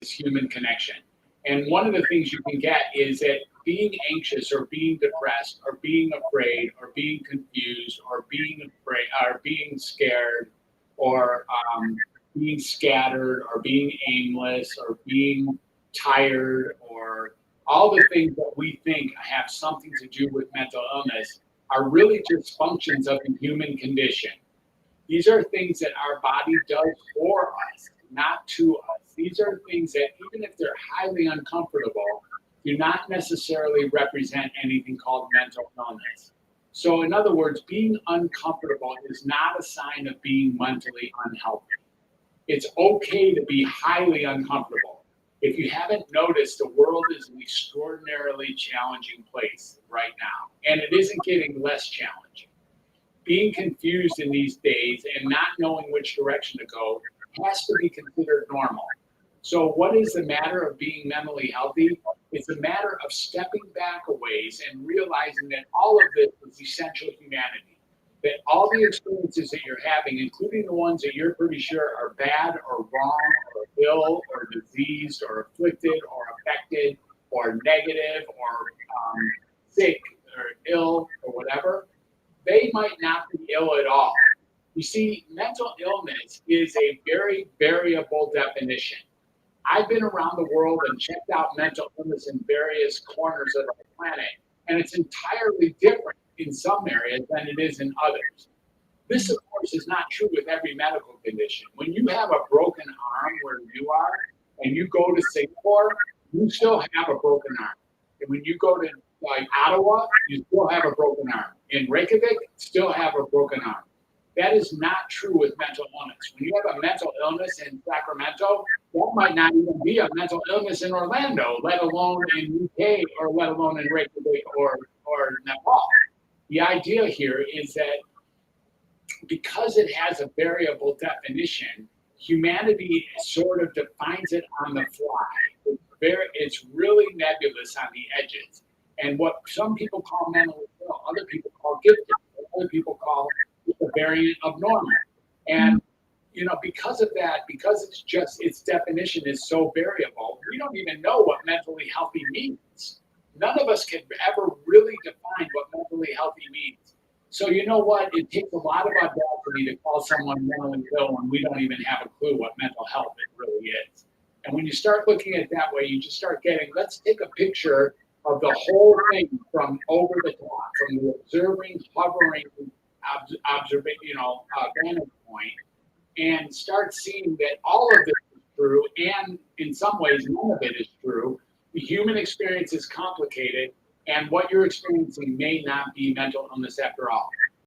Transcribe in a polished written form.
is human connection. And one of the things you can get is that being anxious or being depressed or being afraid or being confused or being afraid or being scared or being scattered or being aimless or being tired or all the things that we think have something to do with mental illness are really just functions of the human condition. These are things that our body does for us, not to us. These are things that, even if they're highly uncomfortable, do not necessarily represent anything called mental illness. So, in other words, being uncomfortable is not a sign of being mentally unhealthy. It's okay to be highly uncomfortable. If you haven't noticed, the world is an extraordinarily challenging place right now, and it isn't getting less challenging. Being confused in these days and not knowing which direction to go has to be considered normal. So, what is the matter of being mentally healthy? It's a matter of stepping back a ways and realizing that all of this is essential humanity. That all the experiences that you're having, including the ones that you're pretty sure are bad or wrong or ill or diseased or afflicted or affected or negative or sick or ill or whatever, they might not be ill at all. You see, mental illness is a very variable definition. I've been around the world and checked out mental illness in various corners of the planet, and it's entirely different in some areas than it is in others. This, of course, is not true with every medical condition. When you have a broken arm where you are, and you go to Singapore, you still have a broken arm. And when you go to like Ottawa, you still have a broken arm. In Reykjavik, still have a broken arm. That is not true with mental illness. When you have a mental illness in Sacramento, that might not even be a mental illness in Orlando, let alone in UK or let alone in Reykjavik or Nepal. The idea here is that because it has a variable definition, humanity sort of defines it on the fly. It's really nebulous on the edges. And what some people call mentally ill, other people call gifted, other people call it a variant of normal. And because of that, because its definition is so variable, we don't even know what mentally healthy means. None of us can ever really define what mentally healthy means. So you know what? It takes a lot of audacity to call someone mentally ill when we don't even have a clue what mental health it really is. And when you start looking at it that way, you just start getting, let's take a picture of the whole thing from over the top, from the observing, hovering, vantage point, and start seeing that all of this is true, and in some ways, none of it is true. The human experience is complicated, and what you're experiencing may not be mental illness after all.